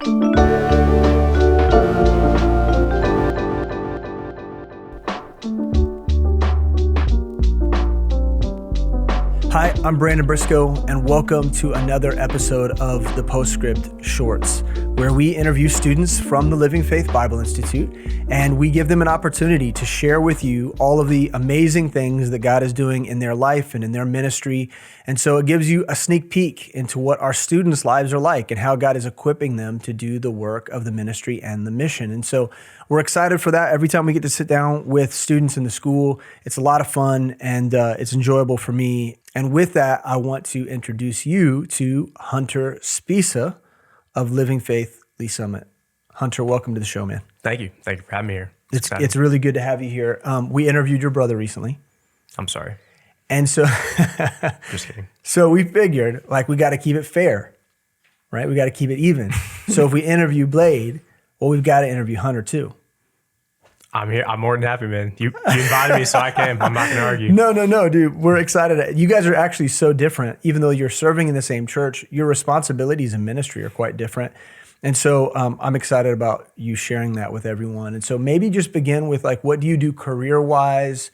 Hi, I'm Brandon Briscoe, and welcome to another episode of the Postscript Shorts, where we interview students from the Living Faith Bible Institute, and we give them an opportunity to share with you all of the amazing things that God is doing in their life and in their ministry. And so it gives you a sneak peek into what our students' lives are like and how God is equipping them to do the work of the ministry and the mission. And so we're excited for that. Every time we get to sit down with students in the school, it's a lot of fun and it's enjoyable for me. And with that, I want to introduce you to Hunter Sbisa of Living Faith Lee Summit. Hunter, welcome to the show, man. Thank you. Thank you for having me here. It's really good to have you here. We interviewed your brother recently. I'm sorry. And so, Just kidding. So we figured, we got to keep it fair, right? We got to keep it even. So if we interview Blade, well, we've got to interview Hunter too. I'm here. I'm more than happy, man. You invited me, so I came. I'm not going to argue. No, dude. We're excited. You guys are actually so different. Even though you're serving in the same church, your responsibilities in ministry are quite different. And so I'm excited about you sharing that with everyone. And so maybe just begin with what do you do career-wise,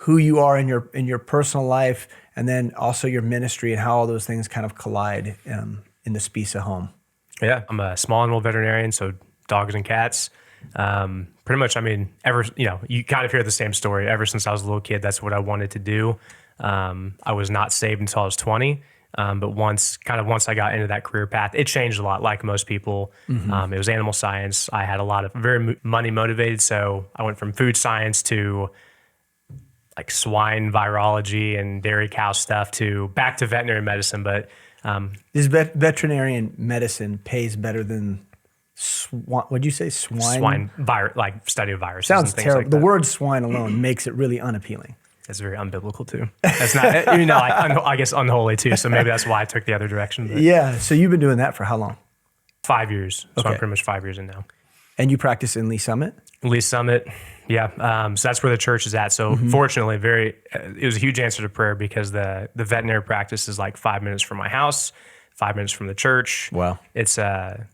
who you are in your personal life, and then also your ministry and how all those things kind of collide in the Sbisa home. Yeah, I'm a small animal veterinarian, so dogs and cats. Pretty much, you kind of hear the same story. Ever since I was a little kid, that's what I wanted to do. I was not saved until I was 20. But once I got into that career path, it changed a lot, like most people. Mm-hmm. It was animal science. I had a lot of very money motivated. So I went from food science to swine virology and dairy cow stuff to back to veterinary medicine. But this veterinarian medicine pays better than what'd you say? Swine study of viruses. Sounds and things terrible. like that. The word swine alone makes it really unappealing. That's very unbiblical too. That's not, I guess unholy too. So maybe that's why I took the other direction. But yeah. So you've been doing that for how long? 5 years. So Okay. I'm pretty much 5 years in now. And you practice in Lee Summit? Lee Summit. Yeah. So that's where the church is at. So fortunately, it was a huge answer to prayer because the veterinary practice is 5 minutes from my house, 5 minutes from the church. Wow. It's a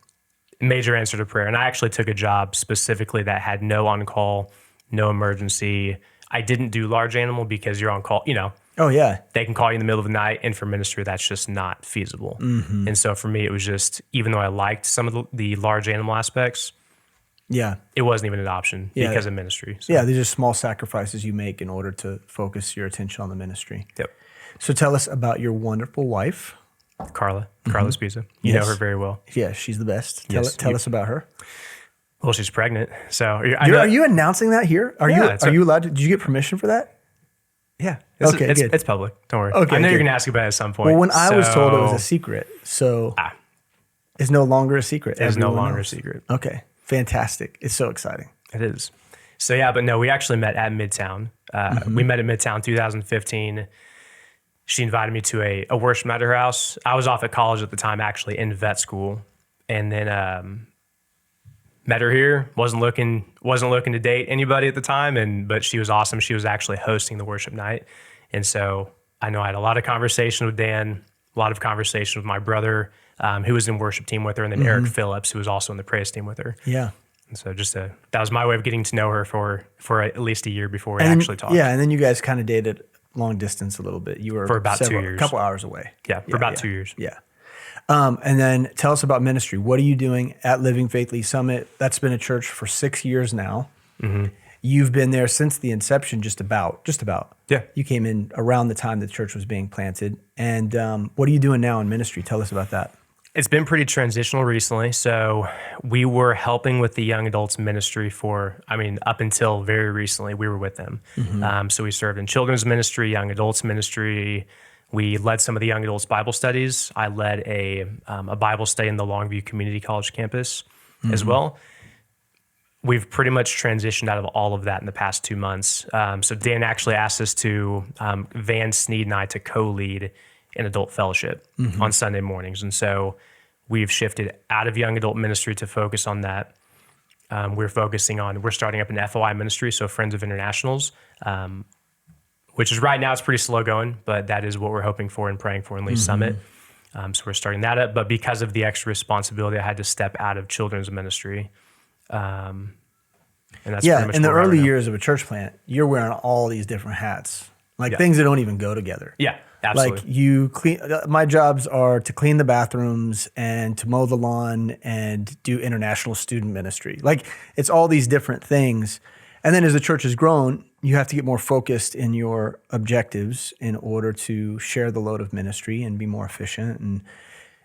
major answer to prayer. And I actually took a job specifically that had no on-call, no emergency. I didn't do large animal because you're on call, Oh, yeah. They can call you in the middle of the night, and for ministry, that's just not feasible. Mm-hmm. And so for me, it was just, even though I liked some of the large animal aspects, yeah, it wasn't even an option because of ministry. So. Yeah, these are small sacrifices you make in order to focus your attention on the ministry. Yep. So tell us about your wonderful wife. Carla Sbisa. You know her very well. Yeah, she's the best. Tell us about her. Well, she's pregnant. So are you announcing that here? Are you allowed to? Did you get permission for that? Yeah. Good. It's public. Don't worry. Okay, I know good. you're going to ask about it at some point. Well, when I was told it was a secret, so it's no longer a secret. It's no longer knows. a secret. Okay, fantastic. It's so exciting. It is. So yeah, but no, we actually met at Midtown. We met at Midtown 2015. She invited me to a worship night at her house. I was off at college at the time, actually in vet school, and then met her here. wasn't looking to date anybody at the time, but she was awesome. She was actually hosting the worship night, and so I know I had a lot of conversation with Dan, a lot of conversation with my brother, who was in worship team with her, and then Eric Phillips, who was also in the praise team with her. Yeah. And so that was my way of getting to know her for at least a year before we actually talked. Yeah, and then you guys kind of dated long distance a little bit. You were for about 2 years, a couple hours away. Yeah, for about 2 years. Yeah. And then tell us about ministry. What are you doing at Living Faith Lee Summit? That's been a church for 6 years now. Mm-hmm. You've been there since the inception, just about. Yeah. You came in around the time the church was being planted. And what are you doing now in ministry? Tell us about that. It's been pretty transitional recently. So we were helping with the young adults ministry up until very recently, we were with them. Mm-hmm. So we served in children's ministry, young adults ministry. We led some of the young adults Bible studies. I led a Bible study in the Longview Community College campus as well. We've pretty much transitioned out of all of that in the past 2 months. So Dan actually asked us to, Van, Sneed, and I to co-lead an adult fellowship on Sunday mornings. And so we've shifted out of young adult ministry to focus on that. We're starting up an FOI ministry, so Friends of Internationals, which is right now it's pretty slow going, but that is what we're hoping for and praying for in Lee Summit. So we're starting that up. But because of the extra responsibility, I had to step out of children's ministry. And that's pretty much in the where we're at early right now. years of a church plant, you're wearing all these different hats, like things that don't even go together. Yeah, absolutely. Like you clean. My jobs are to clean the bathrooms and to mow the lawn and do international student ministry. Like it's all these different things. And then as the church has grown, you have to get more focused in your objectives in order to share the load of ministry and be more efficient.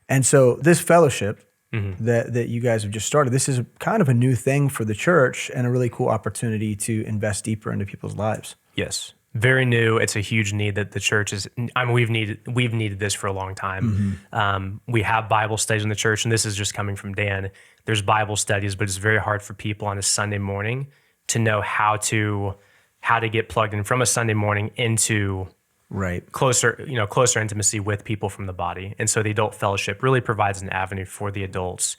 And so this fellowship that you guys have just started, this is kind of a new thing for the church and a really cool opportunity to invest deeper into people's lives. Yes. Very new. It's a huge need that the church is. I mean, we've needed this for a long time. We have Bible studies in the church, and this is just coming from Dan. There's Bible studies, but it's very hard for people on a Sunday morning to know how to get plugged in from a Sunday morning into closer intimacy with people from the body. And so the adult fellowship really provides an avenue for the adults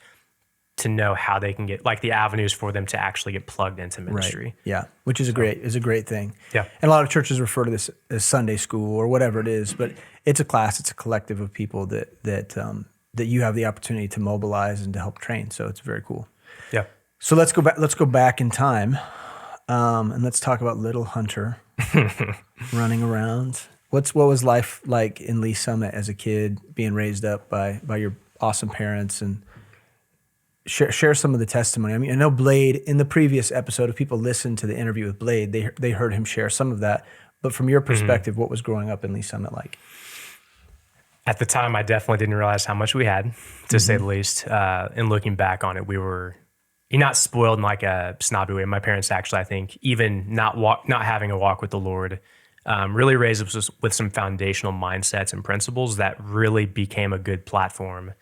to know how they can get, like the avenues for them to actually get plugged into ministry. Right. Yeah, which is a great thing. Yeah. And a lot of churches refer to this as Sunday school or whatever it is, but it's a class, it's a collective of people that you have the opportunity to mobilize and to help train. So it's very cool. Yeah. So let's go back in time, and let's talk about little Hunter running around. What was life like in Lee Summit as a kid, being raised up by your awesome parents, and share some of the testimony. I mean, I know Blade, in the previous episode, if people listened to the interview with Blade, they heard him share some of that. But from your perspective, what was growing up in Lee Summit like? At the time, I definitely didn't realize how much we had, to say the least. And looking back on it, you're not spoiled in like a snobby way. My parents actually, I think, even not having a walk with the Lord, really raised us with some foundational mindsets and principles that really became a good platform,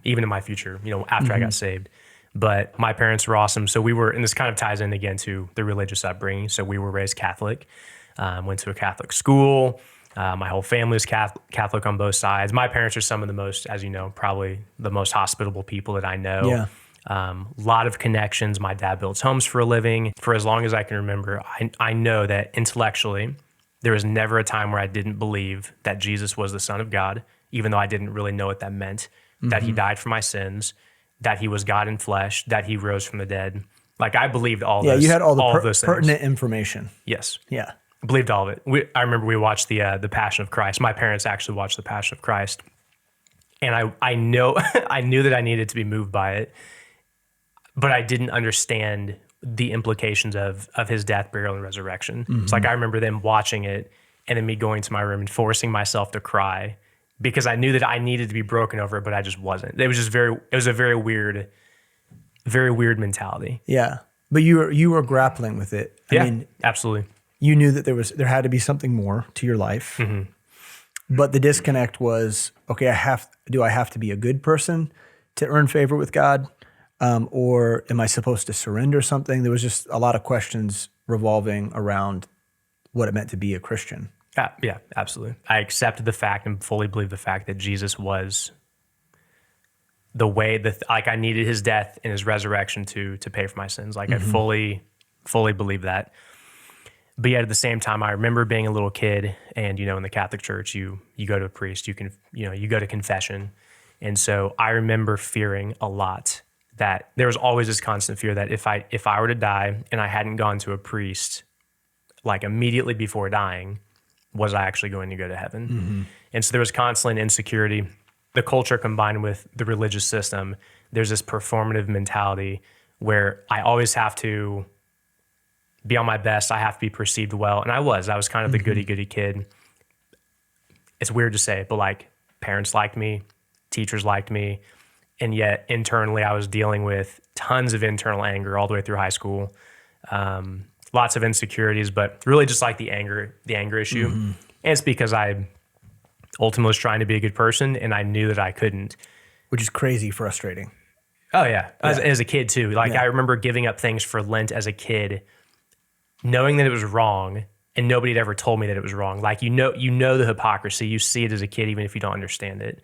even in my future, after I got saved. But my parents were awesome. So and this kind of ties in again to the religious upbringing. So we were raised Catholic, went to a Catholic school. My whole family is Catholic on both sides. My parents are some of the most, as you know, probably the most hospitable people that I know. Yeah. A lot of connections. My dad builds homes for a living. For as long as I can remember, I know that intellectually, there was never a time where I didn't believe that Jesus was the Son of God, even though I didn't really know what that meant, that he died for my sins, that he was God in flesh, that he rose from the dead. Like I believed all those. Yeah, you had all of the those pertinent information. Yes. Yeah. Believed all of it. I remember we watched the Passion of Christ. My parents actually watched the Passion of Christ. And I know I knew that I needed to be moved by it, but I didn't understand the implications of his death, burial, and resurrection. It's like I remember them watching it and then me going to my room and forcing myself to cry because I knew that I needed to be broken over it, but I just wasn't. It was a very weird mentality. Yeah. But you were grappling with it. I mean, absolutely. You knew that there had to be something more to your life. But the disconnect was, okay, do I have to be a good person to earn favor with God? Or am I supposed to surrender something? There was just a lot of questions revolving around what it meant to be a Christian. Yeah, absolutely. I accepted the fact and fully believed the fact that Jesus was the way that I needed his death and his resurrection to pay for my sins. Like I fully believed that. But yet at the same time, I remember being a little kid and, in the Catholic Church, you go to a priest, you go to confession. And so I remember fearing a lot that there was always this constant fear that if I were to die and I hadn't gone to a priest like immediately before dying, was I actually going to go to heaven? And so there was constantly insecurity. The culture combined with the religious system, there's this performative mentality where I always have to be on my best. I have to be perceived well. And I was kind of the goody kid. It's weird to say, but like parents liked me, teachers liked me. And yet internally I was dealing with tons of internal anger all the way through high school. Lots of insecurities, but really just like the anger issue. And it's because I ultimately was trying to be a good person and I knew that I couldn't. Which is crazy frustrating. Oh yeah. As a kid too. I remember giving up things for Lent as a kid, knowing that it was wrong and nobody had ever told me that it was wrong. Like, you know the hypocrisy, you see it as a kid, even if you don't understand it.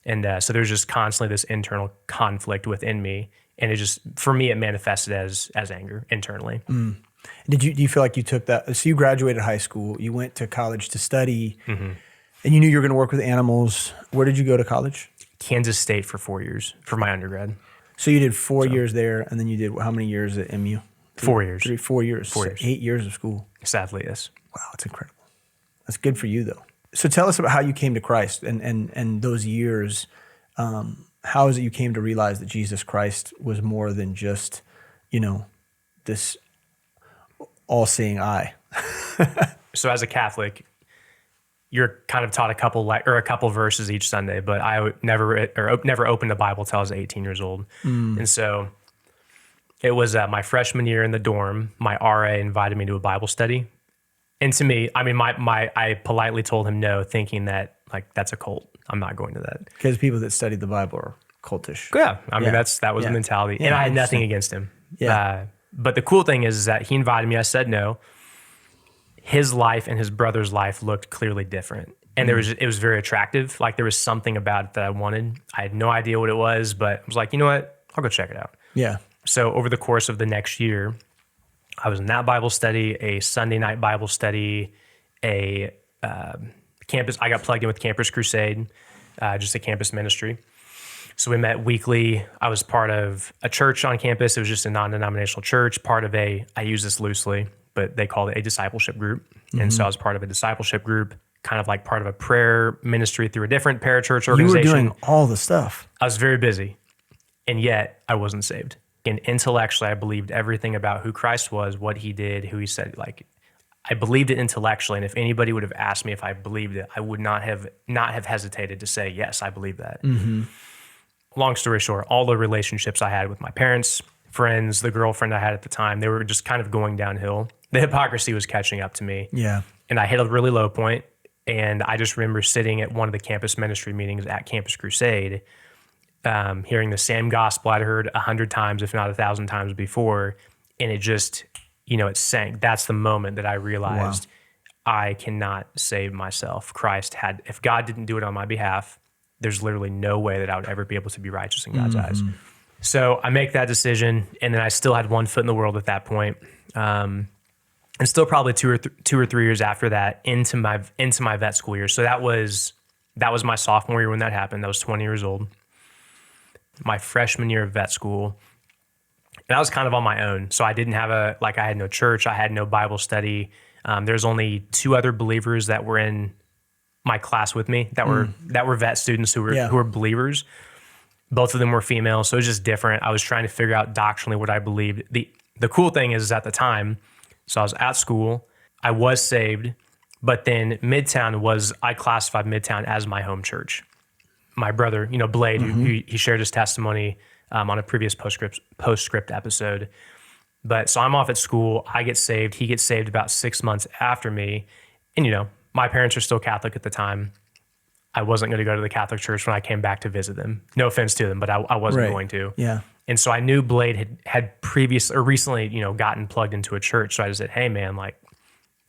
And so there's just constantly this internal conflict within me. And it just, for me, it manifested as anger internally. Do you feel like you took that? So you graduated high school, you went to college to study. And you knew you were going to work with animals. Where did you go to college? Kansas State for 4 years for my undergrad. So you did 4 years there, and then you did how many years at MU? 4 years. 4 years. 4 years. 8 years of school. Sadly, yes. Wow, that's incredible. That's good for you, though. So tell us about how you came to Christ and those years. How is it you came to realize that Jesus Christ was more than just, this all-seeing eye? So as a Catholic, you're kind of taught a couple verses each Sunday, but I never opened the Bible till I was 18 years old. And so it was my freshman year in the dorm. My RA invited me to a Bible study. And to me, I mean, I politely told him no, thinking that that's a cult. I'm not going to that. Because people that studied the Bible are cultish. Yeah. I mean, that was the mentality. Yeah, and I had nothing against him. Yeah. But the cool thing is that he invited me. I said no. His life and his brother's life looked clearly different. And it was very attractive. Like there was something about it that I wanted. I had no idea what it was, but I was like, you know what? I'll go check it out. Yeah. So over the course of the next year, I was in that Bible study, a Sunday night Bible study, a campus. I got plugged in with Campus Crusade, just a campus ministry. So we met weekly. I was part of a church on campus. It was just a non-denominational church, part of I use this loosely, but they called it a discipleship group. And so I was part of a discipleship group, kind of like part of a prayer ministry through a different parachurch organization. You were doing all the stuff. I was very busy, and yet I wasn't saved. And intellectually, I believed everything about who Christ was, what he did, who he said. Like, I believed it intellectually, and if anybody would have asked me if I believed it, I would not have hesitated to say, yes, I believe that. Long story short, all the relationships I had with my parents, friends, the girlfriend I had at the time, they were just kind of going downhill. The hypocrisy was catching up to me. Yeah. And I hit a really low point, and I just remember sitting at one of the campus ministry meetings at Campus Crusade, hearing the same gospel I'd heard 100 times, if not 1,000 times before, and it just, it sank. That's the moment that I realized I cannot save myself. If God didn't do it on my behalf, there's literally no way that I would ever be able to be righteous in God's eyes. So I make that decision, and then I still had one foot in the world at that point. And still probably 2 or 3 years after that into my vet school year. So that was my sophomore year when that happened. I was 20 years old. My freshman year of vet school, and I was kind of on my own. So I didn't have I had no church. I had no Bible study. There's only 2 other believers that were in my class with me that were vet students who were believers. Both of them were female, so it was just different. I was trying to figure out doctrinally what I believed. The cool thing is at the time, so I was at school, I was saved, but then I classified Midtown as my home church. My brother, Blade, who he shared his testimony on a previous postscript episode. But so I'm off at school, I get saved, he gets saved about 6 months after me. And my parents are still Catholic at the time. I wasn't going to go to the Catholic church when I came back to visit them. No offense to them, but I wasn't going to. Yeah. And so I knew Blade had recently, gotten plugged into a church. So I just said, hey man, I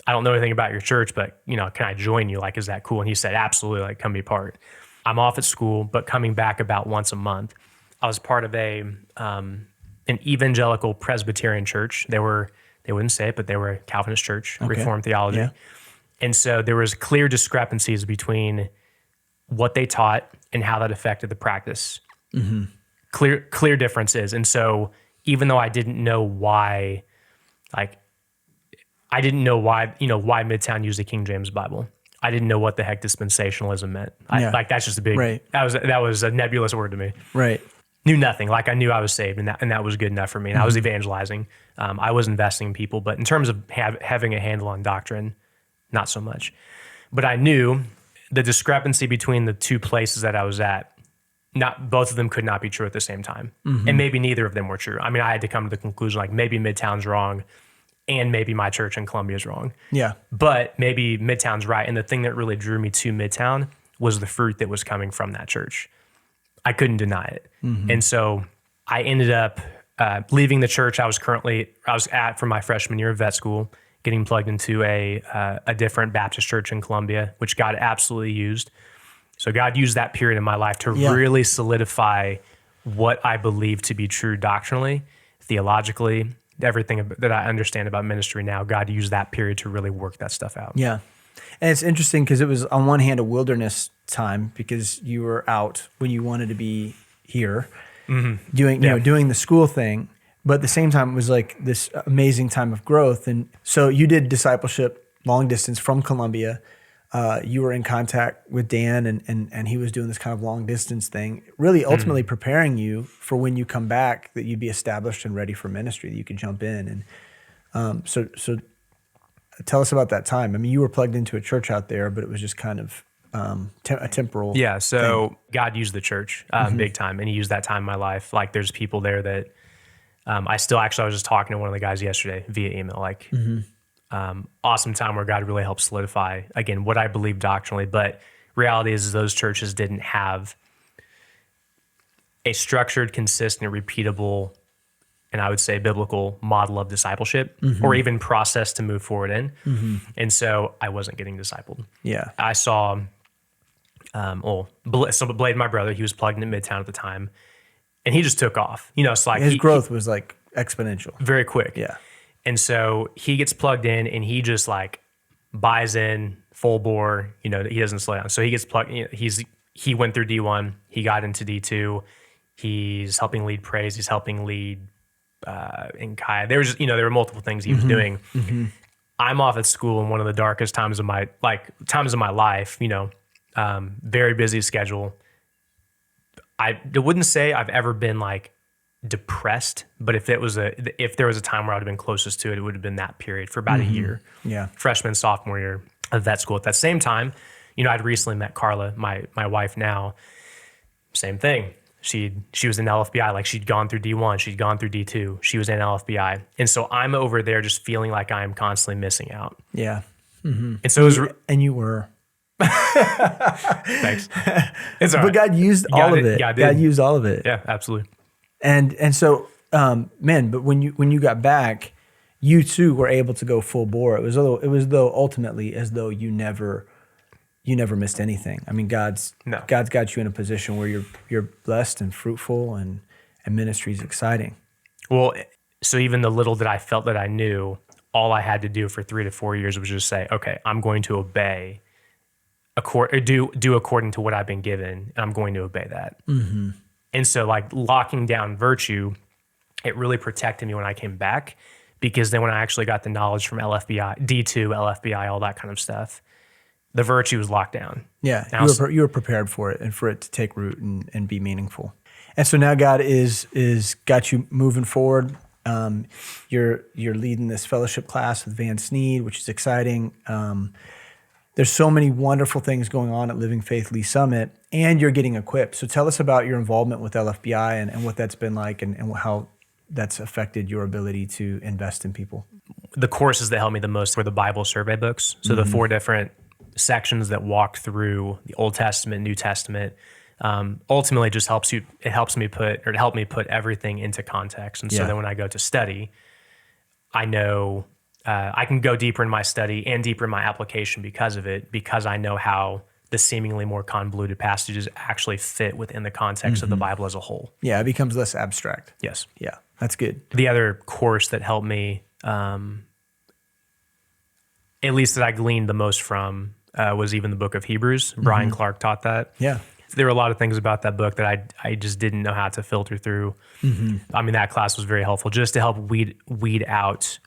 don't know anything about your church, but can I join you? Is that cool? And he said, absolutely, come be part. I'm off at school, but coming back about once a month. I was part of an evangelical Presbyterian church. They wouldn't say it, but they were a Calvinist church, Reformed theology. Yeah. And so there was clear discrepancies between what they taught and how that affected the practice. Clear differences. And so even though I didn't know why, why Midtown used the King James Bible, I didn't know what the heck dispensationalism meant. That's just a big, that was a nebulous word to me. Right. Knew nothing. I knew I was saved, and that was good enough for me. And I was evangelizing. I was investing in people, but in terms of having a handle on doctrine, not so much. But I knew the discrepancy between the 2 places that I was at, both of them could not be true at the same time. And maybe neither of them were true. I mean, I had to come to the conclusion, maybe Midtown's wrong and maybe my church in Columbia is wrong. Yeah. But maybe Midtown's right. And the thing that really drew me to Midtown was the fruit that was coming from that church. I couldn't deny it. And so I ended up leaving the church I was at for my freshman year of vet school, getting plugged into a different Baptist church in Columbia, which God absolutely used. So God used that period in my life to really solidify what I believe to be true doctrinally, theologically, everything that I understand about ministry now. God used that period to really work that stuff out. Yeah. And it's interesting because it was on one hand a wilderness time because you were out when you wanted to be here, doing doing the school thing, but at the same time it was like this amazing time of growth. And so you did discipleship long distance from Columbia. You were in contact with Dan, and he was doing this kind of long distance thing, really ultimately preparing you for when you come back that you'd be established and ready for ministry, that you could jump in. And so tell us about that time. I mean, you were plugged into a church out there, but it was just kind of a temporal so thing. God used the church big time, and he used that time in my life. Like there's people there that I was just talking to one of the guys yesterday via email, like awesome time where God really helped solidify, again, what I believe doctrinally. But reality is those churches didn't have a structured, consistent, repeatable, and I would say biblical model of discipleship or even process to move forward in. And so I wasn't getting discipled. Yeah. I saw, Blade, my brother, he was plugged into Midtown at the time, and he just took off. You know, it's like his growth was like exponential. Very quick. Yeah. And so he gets plugged in and he just like buys in full bore, he doesn't slow down. So he gets plugged, he went through D1, he got into D2, he's helping lead praise, he's helping lead in Kaya. There were multiple things he was doing. I'm off at school in one of the darkest times of my life, very busy schedule. I wouldn't say I've ever been like depressed, but if there was a time where I'd have been closest to it, it would have been that period for about a year. Yeah. Freshman, sophomore year of vet school. At that same time, I'd recently met Carla, my wife now. Same thing. She was in LFBI, like she'd gone through D1, she'd gone through D2, she was in LFBI. And so I'm over there just feeling like I'm constantly missing out. Yeah. And so it was... And you were. Thanks. It's all right. But God used all of it. God used all of it. Yeah, absolutely. And so, but when you got back, you too were able to go full bore. It was though ultimately as though you never missed anything. I mean, God's got you in a position where you're blessed and fruitful, and ministry is exciting. Well, so even the little that I felt that I knew, all I had to do for 3 to 4 years was just say, okay, I'm going to obey, do according to what I've been given, and I'm going to obey that. And so like locking down virtue, it really protected me when I came back, because then when I actually got the knowledge from LFBI, D2, LFBI, all that kind of stuff, the virtue was locked down. Yeah, you were prepared for it and for it to take root and be meaningful. And so now God is got you moving forward. You're leading this fellowship class with Van Sneed, which is exciting. There's so many wonderful things going on at Living Faith Lee Summit, and you're getting equipped. So tell us about your involvement with LFBI and what that's been like and how that's affected your ability to invest in people. The courses that helped me the most were the Bible survey books. So the 4 different sections that walk through the Old Testament, New Testament, ultimately just helped me put everything into context. And so then when I go to study, I know I can go deeper in my study and deeper in my application because of it, because I know how the seemingly more convoluted passages actually fit within the context of the Bible as a whole. Yeah, it becomes less abstract. Yes. Yeah, that's good. The other course that helped me, at least that I gleaned the most from, was even the book of Hebrews. Brian Clark taught that. Yeah. There were a lot of things about that book that I just didn't know how to filter through. I mean, that class was very helpful just to help weed out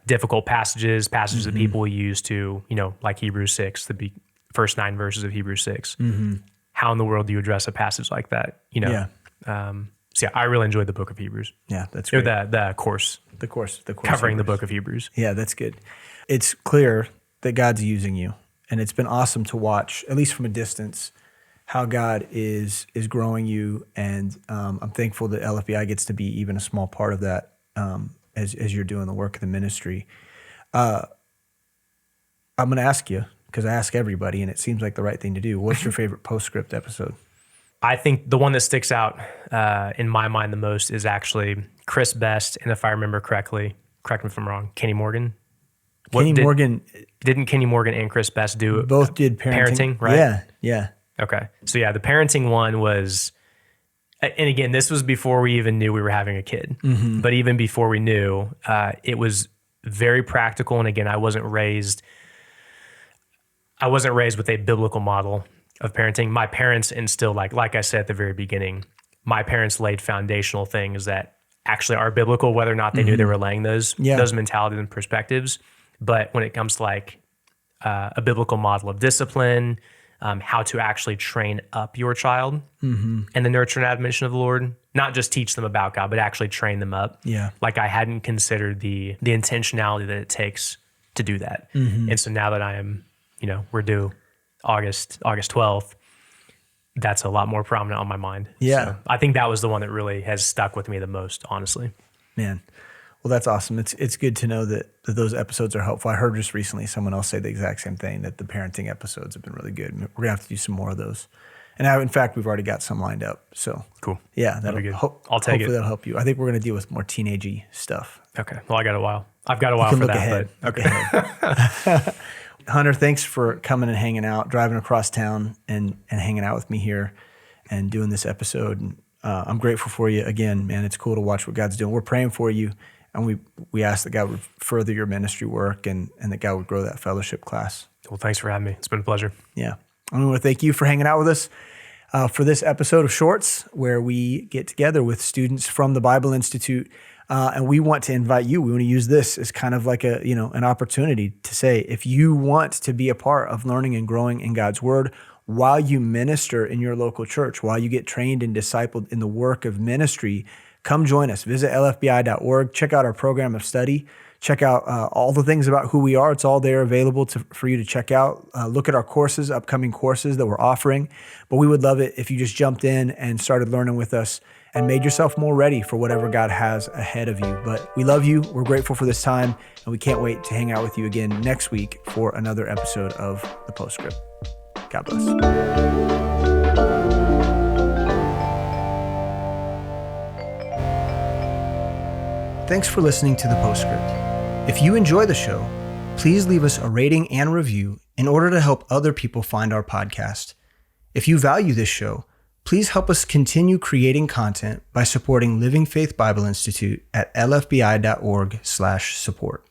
difficult passages that people use to, like Hebrews 6, the first 9 verses of Hebrews 6. How in the world do you address a passage like that? So I really enjoyed the book of Hebrews. Yeah, that's great. The course covering the book of Hebrews. Yeah, that's good. It's clear that God's using you, and it's been awesome to watch, at least from a distance, how God is growing you. And I'm thankful that LFBI gets to be even a small part of that as you're doing the work of the ministry. I'm going to ask you, because I ask everybody, and it seems like the right thing to do. What's your favorite Postscript episode? I think the one that sticks out in my mind the most is actually Chris Best, and if I remember correctly, correct me if I'm wrong, Kenny Morgan. Didn't Kenny Morgan and Chris Best do both did parenting, right? Yeah. Okay. So yeah, the parenting one was, and again, this was before we even knew we were having a kid. But even before we knew, it was very practical. And again, I wasn't raised I wasn't raised with a biblical model of parenting. My parents instilled, like I said at the very beginning, my parents laid foundational things that actually are biblical, whether or not they knew they were laying those mentalities and perspectives. But when it comes to a biblical model of discipline, how to actually train up your child and the nurture and admonition of the Lord, not just teach them about God, but actually train them up. Yeah. Like I hadn't considered the intentionality that it takes to do that. And so now that I am, we're due August 12th, that's a lot more prominent on my mind. Yeah. So I think that was the one that really has stuck with me the most, honestly. Man. Well, that's awesome. It's good to know that those episodes are helpful. I heard just recently someone else say the exact same thing, that the parenting episodes have been really good. We're going to have to do some more of those. And in fact, we've already got some lined up. So cool. Yeah, that'll be good. I'll take hopefully that'll help you. I think we're going to deal with more teenagey stuff. Okay. Well, I got a while. I've got a while for that. Ahead. But okay. Hunter, thanks for coming and hanging out, driving across town and hanging out with me here and doing this episode. And, I'm grateful for you again, man. It's cool to watch what God's doing. We're praying for you. And we ask that God would further your ministry work and that God would grow that fellowship class. Well, thanks for having me. It's been a pleasure. Yeah. I want to thank you for hanging out with us for this episode of Shorts, where we get together with students from the Bible Institute. And we want to invite you. We want to use this as kind of like an opportunity to say, if you want to be a part of learning and growing in God's Word while you minister in your local church, while you get trained and discipled in the work of ministry, come join us. Visit lfbi.org. Check out our program of study. Check out all the things about who we are. It's all there available for you to check out. Look at our courses, upcoming courses that we're offering. But we would love it if you just jumped in and started learning with us and made yourself more ready for whatever God has ahead of you. But we love you. We're grateful for this time. And we can't wait to hang out with you again next week for another episode of The Postscript. God bless. Thanks for listening to The Postscript. If you enjoy the show, please leave us a rating and review in order to help other people find our podcast. If you value this show, please help us continue creating content by supporting Living Faith Bible Institute at lfbi.org/support.